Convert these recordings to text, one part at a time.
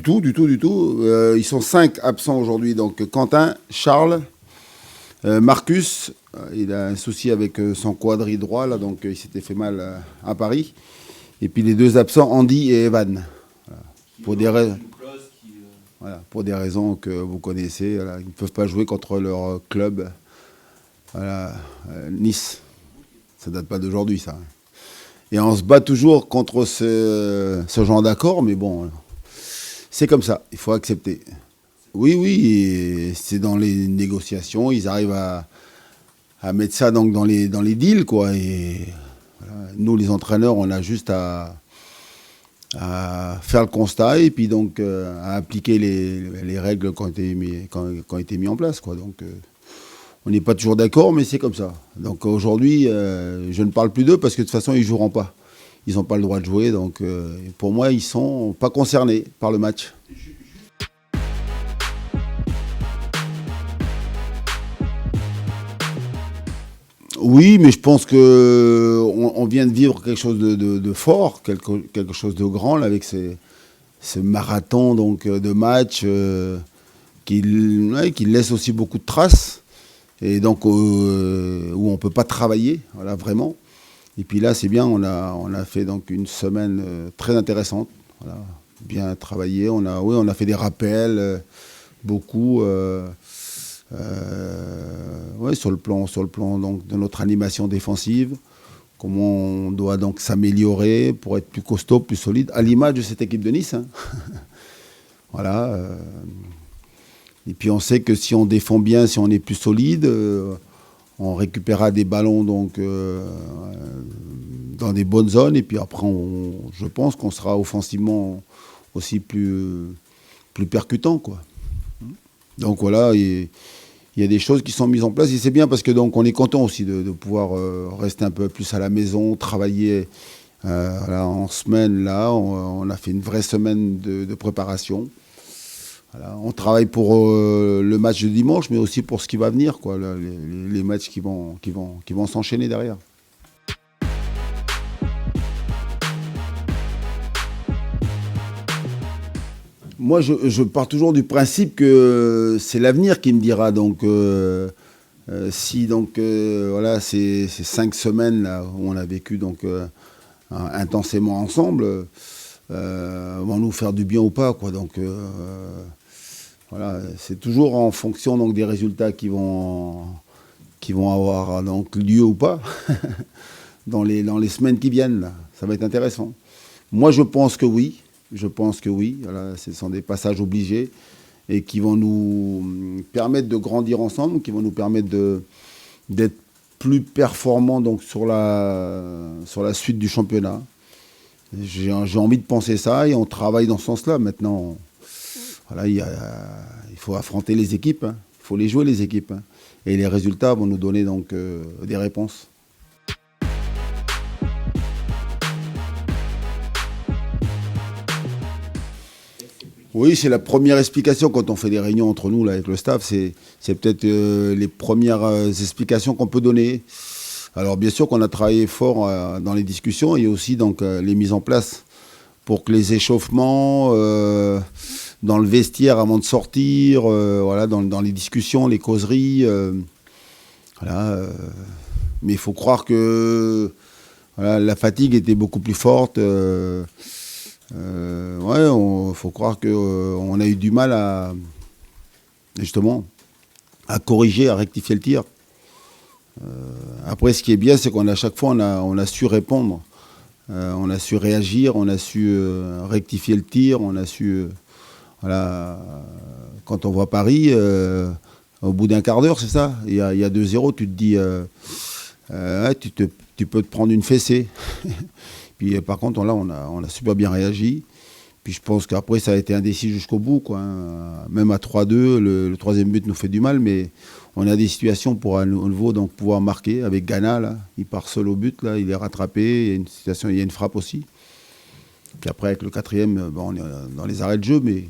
Du tout, du tout, du tout. Ils sont 5 absents aujourd'hui. Donc Quentin, Charles, Marcus, il a un souci avec son quadri droit, là, donc il s'était fait mal à Paris. Et puis les 2 absents, Andy et Evan. Voilà. Voilà, pour des raisons que vous connaissez. Voilà. Ils ne peuvent pas jouer contre leur club, voilà, Nice. Ça ne date pas d'aujourd'hui, ça. Et on se bat toujours contre ce genre d'accord, mais bon, c'est comme ça, il faut accepter. Oui, oui, et c'est dans les négociations, ils arrivent à mettre ça donc dans les deals, quoi. Et voilà, nous, les entraîneurs, on a juste à faire le constat et puis donc à appliquer les règles qui ont été mises en place, quoi. Donc on n'est pas toujours d'accord, mais c'est comme ça. Donc aujourd'hui, je ne parle plus d'eux parce que de toute façon, ils ne joueront pas. Ils n'ont pas le droit de jouer, donc pour moi, ils ne sont pas concernés par le match. Oui, mais je pense qu'on vient de vivre quelque chose de fort, quelque chose de grand là, avec ce marathon donc, de matchs qui laisse aussi beaucoup de traces et donc où on ne peut pas travailler, voilà, vraiment. Et puis là, c'est bien, on a fait donc une semaine très intéressante, voilà, bien travaillé. On a fait des rappels, beaucoup. Ouais, sur le plan donc, de notre animation défensive, comment on doit donc s'améliorer pour être plus costaud, plus solide, à l'image de cette équipe de Nice. Hein. Voilà. Et puis on sait que si on défend bien, si on est plus solide, on récupérera des ballons donc, dans des bonnes zones. Et puis après, je pense qu'on sera offensivement aussi plus percutant, quoi. Donc voilà. Il y a des choses qui sont mises en place et c'est bien parce que donc on est content aussi de pouvoir rester un peu plus à la maison, travailler voilà, en semaine. Là, on a fait une vraie semaine de préparation. Voilà, on travaille pour le match de dimanche, mais aussi pour ce qui va venir, quoi, là, les matchs qui vont s'enchaîner derrière. Moi, je pars toujours du principe que c'est l'avenir qui me dira. Donc, si donc voilà ces 5 semaines là où on a vécu donc intensément ensemble, vont nous faire du bien ou pas, quoi. Donc voilà, c'est toujours en fonction donc des résultats qui vont avoir donc lieu ou pas dans les semaines qui viennent. Là. Ça va être intéressant. Moi, je pense que oui. Je pense que oui, voilà, ce sont des passages obligés et qui vont nous permettre de grandir ensemble, qui vont nous permettre d'être plus performants donc, sur la suite du championnat. J'ai envie de penser ça et on travaille dans ce sens-là. Maintenant, voilà, il faut affronter les équipes, hein. Il faut les jouer les équipes. Hein. Et les résultats vont nous donner donc des réponses. Oui, c'est la première explication quand on fait des réunions entre nous là, avec le staff. C'est peut-être les premières explications qu'on peut donner. Alors bien sûr qu'on a travaillé fort dans les discussions et aussi donc, les mises en place pour que les échauffements dans le vestiaire avant de sortir, voilà, dans les discussions, les causeries. Voilà, mais il faut croire que voilà, la fatigue était beaucoup plus forte. Ouais, faut croire qu'on a eu du mal justement à corriger, à rectifier le tir. Après, ce qui est bien, c'est qu'à chaque fois, on a su répondre, on a su réagir, on a su rectifier le tir, on a su, voilà, quand on voit Paris, au bout d'un quart d'heure, c'est ça, il y a 2-0, tu te dis, ouais, tu peux te prendre une fessée. Puis par contre, là, on a super bien réagi. Puis je pense qu'après, ça a été indécis jusqu'au bout, quoi, hein. Même à 3-2, le troisième but nous fait du mal, mais on a des situations pour à nouveau donc, pouvoir marquer. Avec Ghana, là, il part seul au but, là, il est rattrapé, il y a une situation, il y a une frappe aussi. Puis après, avec le quatrième, bon, on est dans les arrêts de jeu, mais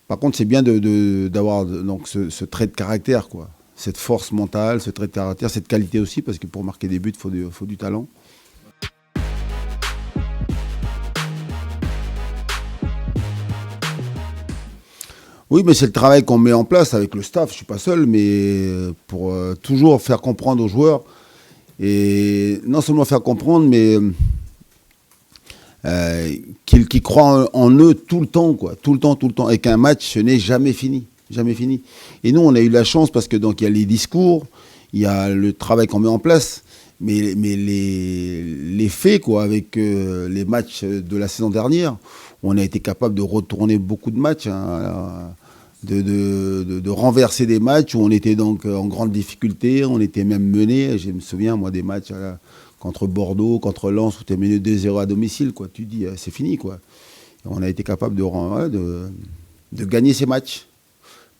par contre, c'est bien d'avoir donc, ce trait de caractère, quoi. Cette force mentale, ce trait de caractère, cette qualité aussi, parce que pour marquer des buts, il faut du talent. Oui, mais c'est le travail qu'on met en place avec le staff. Je suis pas seul, mais pour toujours faire comprendre aux joueurs et non seulement faire comprendre, mais qu'ils croient en eux tout le temps, quoi, tout le temps, tout le temps, et qu'un match ce n'est jamais fini, jamais fini. Et nous, on a eu la chance parce que donc il y a les discours, il y a le travail qu'on met en place, mais les faits, quoi, avec les matchs de la saison dernière, on a été capable de retourner beaucoup de matchs. Hein, de renverser des matchs où on était donc en grande difficulté, on était même mené. Je me souviens, moi, des matchs contre Bordeaux, contre Lens, où tu es mené 2-0 à domicile, quoi. Tu dis, c'est fini, quoi. Et on a été capable de gagner ces matchs,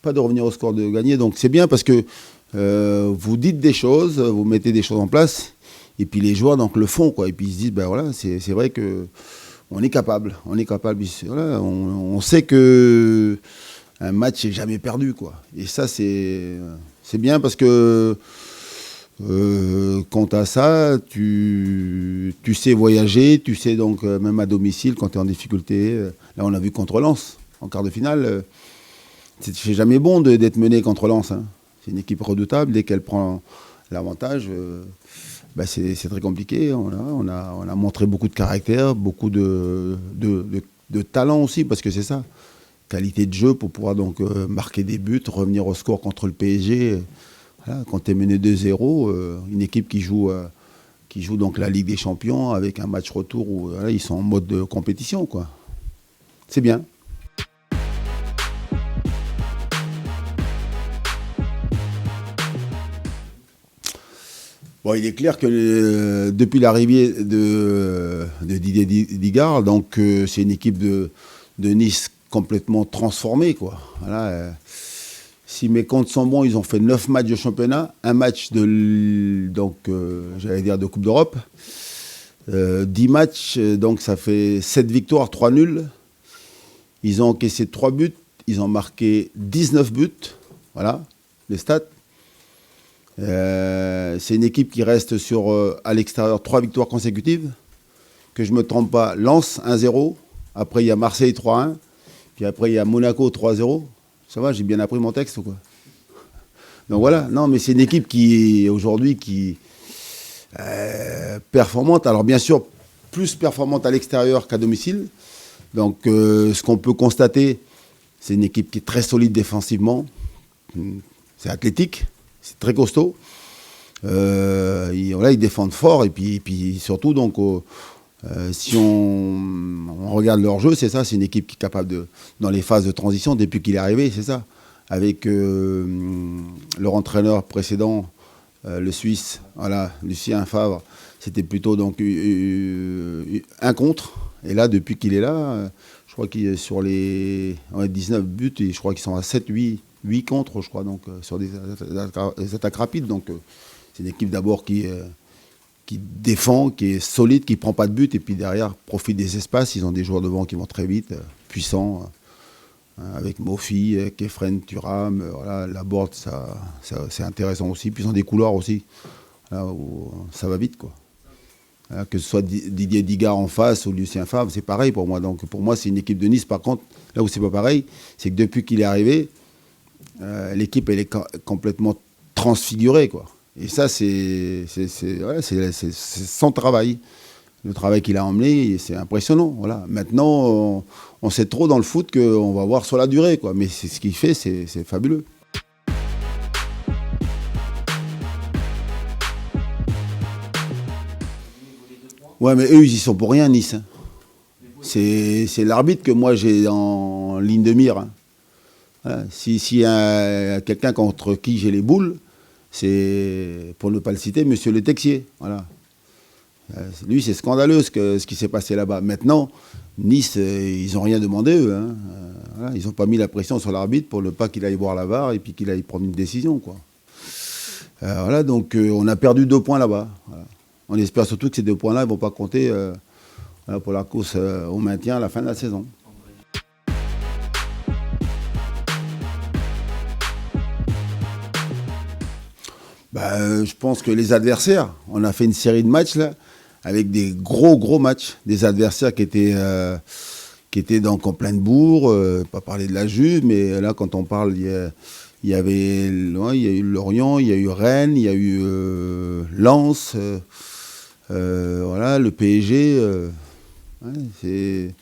pas de revenir au score, de gagner. Donc c'est bien parce que vous dites des choses, vous mettez des choses en place, et puis les joueurs donc, le font, quoi. Et puis ils se disent, ben voilà, c'est vrai que on est capable. Voilà, on sait que un match n'est jamais perdu, quoi. Et ça, c'est bien parce que quant à ça, tu sais voyager, tu sais donc, même à domicile, quand tu es en difficulté. Là, on a vu contre Lens, en quart de finale. C'est jamais bon d'être mené contre Lens. Hein. C'est une équipe redoutable. Dès qu'elle prend l'avantage, c'est très compliqué. On a montré beaucoup de caractère, beaucoup de talent aussi, parce que c'est ça. Qualité de jeu pour pouvoir donc marquer des buts, revenir au score contre le PSG. Voilà, quand tu es mené 2-0, une équipe qui joue donc la Ligue des Champions avec un match retour où voilà, ils sont en mode de compétition, quoi. C'est bien. Bon, il est clair que depuis l'arrivée de Didier Digard, donc c'est une équipe de Nice complètement transformée, quoi. Voilà, si mes comptes sont bons, ils ont fait 9 matchs de championnat, un match j'allais dire de Coupe d'Europe, 10 matchs, donc ça fait 7 victoires, 3 nuls. Ils ont encaissé 3 buts, ils ont marqué 19 buts, voilà, les stats. C'est une équipe qui reste sur, à l'extérieur, 3 victoires consécutives. Que je ne me trompe pas, Lens 1-0, après il y a Marseille 3-1, puis après il y a Monaco 3-0. Ça va, j'ai bien appris mon texte ou quoi? Donc voilà, non, mais c'est une équipe qui, aujourd'hui, qui performante. Alors bien sûr, plus performante à l'extérieur qu'à domicile. Donc ce qu'on peut constater, c'est une équipe qui est très solide défensivement. C'est athlétique, c'est très costaud. Ils défendent fort et puis surtout, donc, si on regarde leur jeu, c'est ça, c'est une équipe qui est capable dans les phases de transition, depuis qu'il est arrivé, c'est ça. Avec leur entraîneur précédent, le Suisse, voilà, Lucien Favre, c'était plutôt donc un contre. Et là, depuis qu'il est là, je crois qu'il est sur les 19 buts, et je crois qu'ils sont à 7-8 contre, je crois, donc, sur des attaques rapides. Donc, c'est une équipe d'abord qui défend, qui est solide, qui ne prend pas de but, et puis derrière, profite des espaces. Ils ont des joueurs devant qui vont très vite, puissants, avec Mofi, Kefren, Thuram, voilà, Laborde, c'est intéressant aussi. Puis ils ont des couloirs aussi, là, où ça va vite, quoi. Voilà, que ce soit Didier Digard en face ou Lucien Favre, c'est pareil pour moi. Donc pour moi, c'est une équipe de Nice. Par contre, là où c'est pas pareil, c'est que depuis qu'il est arrivé, l'équipe, elle est complètement transfigurée, quoi. Et ça, c'est son travail. Le travail qu'il a emmené, c'est impressionnant. Voilà. Maintenant, on sait trop dans le foot qu'on va voir sur la durée, quoi. Mais ce qu'il fait, c'est fabuleux. Ouais, mais eux, ils y sont pour rien, Nice. Hein. C'est l'arbitre que moi, j'ai en ligne de mire. Hein. Voilà. Si y a quelqu'un contre qui j'ai les boules, c'est, pour ne pas le citer, Monsieur Le Texier. Voilà. Lui, c'est scandaleux ce qui s'est passé là-bas. Maintenant, Nice, ils n'ont rien demandé, eux. Hein. Voilà, ils n'ont pas mis la pression sur l'arbitre pour ne pas qu'il aille voir la VAR et puis qu'il aille prendre une décision, quoi. Voilà, donc on a perdu 2 points là-bas. Voilà. On espère surtout que ces 2 points-là ne vont pas compter voilà, pour la course au maintien à la fin de la saison. Je pense que les adversaires, on a fait une série de matchs là, avec des gros matchs, des adversaires qui qui était donc en pleine bourre, pas parler de la Juve, mais là, quand on parle, il y avait, ouais, il y a eu Lorient, il y a eu Rennes, il y a eu Lens, voilà, le PSG. Ouais, c'est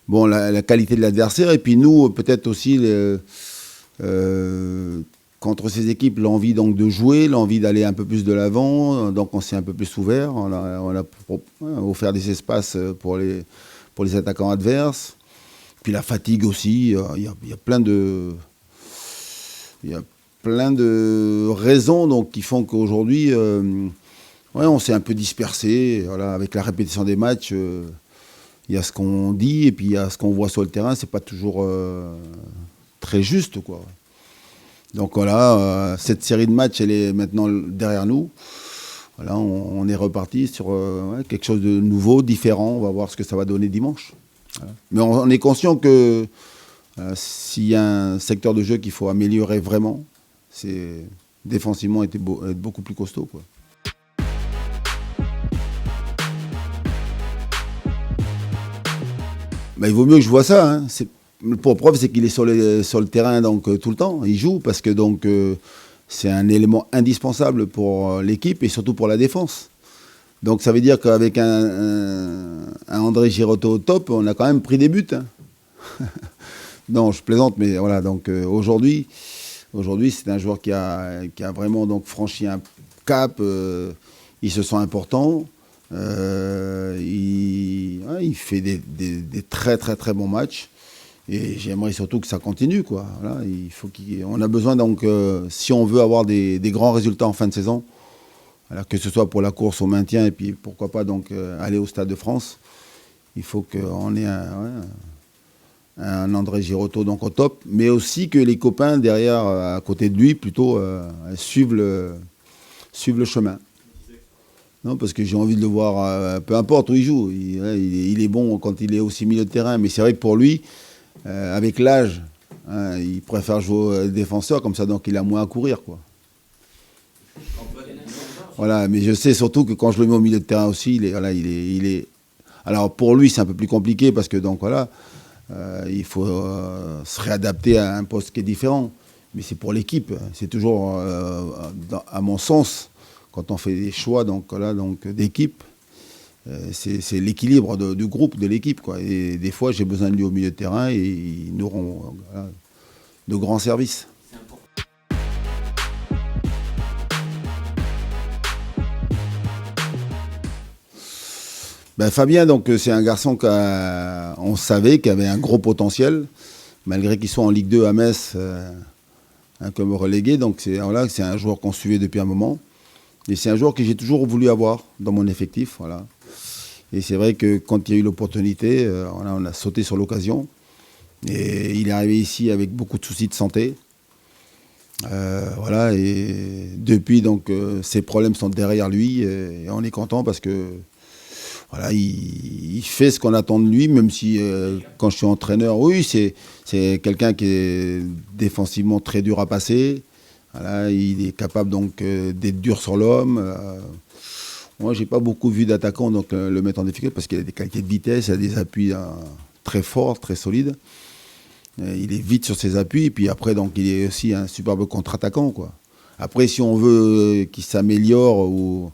bon, la qualité de l'adversaire, et puis nous, peut-être aussi, contre ces équipes, l'envie donc de jouer, l'envie d'aller un peu plus de l'avant, donc on s'est un peu plus ouvert, on a offert des espaces pour les attaquants adverses. Puis la fatigue aussi, il y a plein de raisons donc, qui font qu'aujourd'hui, ouais, on s'est un peu dispersé. Voilà, avec la répétition des matchs, il y a ce qu'on dit et puis il y a ce qu'on voit sur le terrain, c'est pas toujours très juste, quoi. Donc voilà, cette série de matchs, elle est maintenant derrière nous. Voilà, on est reparti sur ouais, quelque chose de nouveau, différent. On va voir ce que ça va donner dimanche. Voilà. Mais on est conscient que s'il y a un secteur de jeu qu'il faut améliorer vraiment, c'est défensivement être beaucoup plus costaud, quoi. Bah, il vaut mieux que je vois ça. Hein. Pour preuve, c'est qu'il est sur le terrain donc, tout le temps. Il joue parce que donc, c'est un élément indispensable pour l'équipe et surtout pour la défense. Donc ça veut dire qu'avec un André Girotto au top, on a quand même pris des buts. Hein. Non, je plaisante, mais voilà. Donc aujourd'hui, c'est un joueur qui a vraiment donc, franchi un cap. Il se sent important. Il fait des très très très bons matchs et j'aimerais surtout que ça continue, quoi. Voilà, on a besoin donc si on veut avoir des grands résultats en fin de saison, voilà, que ce soit pour la course au maintien et puis pourquoi pas donc aller au Stade de France, il faut qu'on ait un André Girotto donc au top, mais aussi que les copains derrière à côté de lui plutôt suivent le chemin. Non, parce que j'ai envie de le voir, peu importe où il joue. Il est bon quand il est aussi milieu de terrain. Mais c'est vrai que pour lui, avec l'âge, hein, il préfère jouer défenseur, comme ça, donc il a moins à courir, quoi. Voilà, mais je sais surtout que quand je le mets au milieu de terrain aussi, il est... Alors pour lui, c'est un peu plus compliqué parce que donc voilà, il faut se réadapter à un poste qui est différent. Mais c'est pour l'équipe. C'est toujours, à mon sens, quand on fait des choix d'équipe, c'est l'équilibre du groupe, de l'équipe, quoi. Et des fois, j'ai besoin de lui au milieu de terrain et ils nous auront de grands services. Ben, Fabien, donc, c'est un garçon qu'on savait qu'il avait un gros potentiel, malgré qu'il soit en Ligue 2 à Metz, comme relégué. Donc c'est un joueur qu'on suivait depuis un moment. Et c'est un joueur que j'ai toujours voulu avoir dans mon effectif. Voilà. Et c'est vrai que quand il y a eu l'opportunité, on a sauté sur l'occasion. Et il est arrivé ici avec beaucoup de soucis de santé. Voilà, et depuis, donc, ses problèmes sont derrière lui. Et on est content parce que voilà, il fait ce qu'on attend de lui, même si quand je suis entraîneur, oui, c'est quelqu'un qui est défensivement très dur à passer. Voilà, il est capable donc d'être dur sur l'homme. Moi, j'ai pas beaucoup vu d'attaquants donc le mettre en difficulté parce qu'il a des qualités de vitesse, il a des appuis très forts, très solides. Il est vite sur ses appuis et puis après donc il est aussi un superbe contre-attaquant, quoi. Après, si on veut qu'il s'améliore ou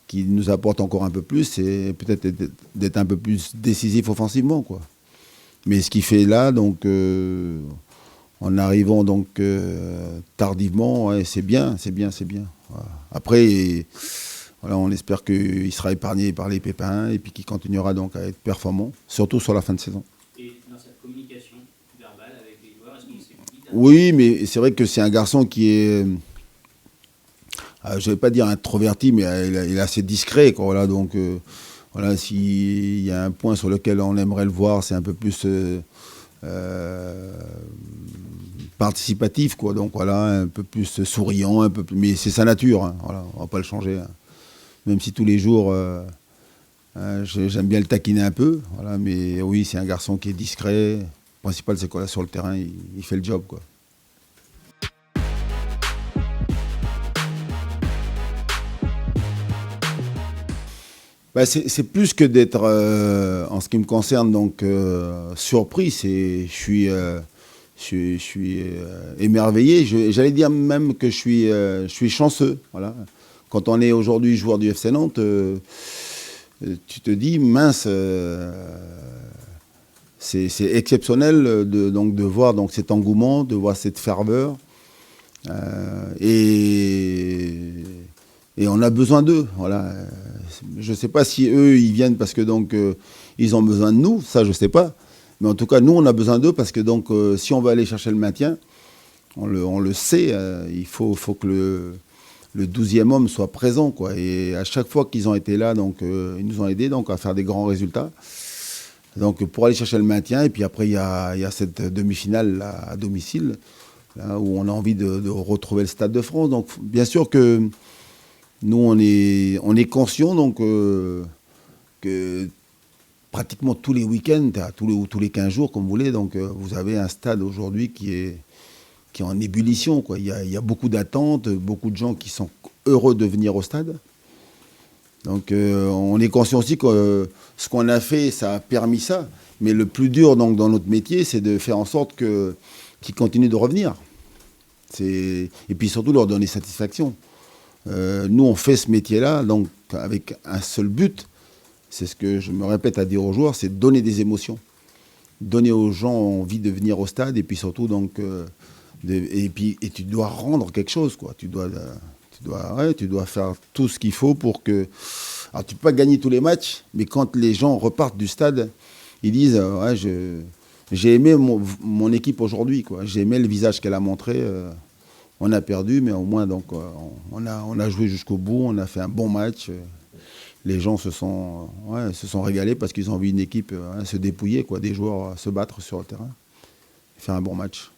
qu'il nous apporte encore un peu plus, c'est peut-être d'être un peu plus décisif offensivement, quoi. Mais ce qu'il fait là, donc en arrivant donc tardivement, ouais, c'est bien. Voilà. Après, voilà, on espère qu'il sera épargné par les pépins et puis qu'il continuera donc à être performant, surtout sur la fin de saison. Et dans cette communication verbale avec les joueurs, est-ce qu'il s'est dit... Oui, mais c'est vrai que c'est un garçon qui est, je ne vais pas dire introverti, mais il est assez discret, quoi. Voilà, donc voilà, s'il y a un point sur lequel on aimerait le voir, c'est un peu plus participatif, quoi. Donc voilà, un peu plus souriant, un peu plus, mais c'est sa nature, hein. Voilà, on va pas le changer, hein. Même si tous les jours j'aime bien le taquiner un peu, voilà, mais oui, c'est un garçon qui est discret. Le principal, c'est qu'on là sur le terrain, il fait le job, quoi. Bah, c'est plus que d'être, en ce qui me concerne, donc surpris. Je suis émerveillé. J'allais dire même que je suis chanceux. Voilà. Quand on est aujourd'hui joueur du FC Nantes, tu te dis, mince, c'est exceptionnel donc, de voir donc, cet engouement, de voir cette ferveur. Et on a besoin d'eux. Voilà. Je ne sais pas si eux, ils viennent parce que donc, ils ont besoin de nous. Ça, je ne sais pas. Mais en tout cas, nous, on a besoin d'eux parce que donc, si on veut aller chercher le maintien, on le sait, il faut que le 12e homme soit présent, quoi. Et à chaque fois qu'ils ont été là, donc, ils nous ont aidés donc, à faire des grands résultats. Donc, pour aller chercher le maintien. Et puis après, il y a cette demi-finale là, à domicile, là, où on a envie de retrouver le Stade de France. Donc, bien sûr que nous, on est conscients donc, que pratiquement tous les week-ends, tous les 15 jours, comme vous voulez, donc, vous avez un stade aujourd'hui qui est en ébullition, quoi. Il y a beaucoup d'attentes, beaucoup de gens qui sont heureux de venir au stade. Donc on est conscient aussi que ce qu'on a fait, ça a permis ça. Mais le plus dur donc, dans notre métier, c'est de faire en sorte qu'ils continuent de revenir. Et puis surtout leur donner satisfaction. Nous, on fait ce métier-là donc, avec un seul but. C'est ce que je me répète à dire aux joueurs, c'est de donner des émotions. Donner aux gens envie de venir au stade et puis surtout donc... et tu dois rendre quelque chose, quoi. Tu dois faire tout ce qu'il faut pour que... Alors, tu ne peux pas gagner tous les matchs, mais quand les gens repartent du stade, ils disent ouais, j'ai aimé mon équipe aujourd'hui, quoi. J'ai aimé le visage qu'elle a montré. On a perdu, mais au moins, donc, on a joué jusqu'au bout, on a fait un bon match. Les gens se sont régalés parce qu'ils ont vu une équipe se dépouiller, quoi, des joueurs se battre sur le terrain, faire un bon match.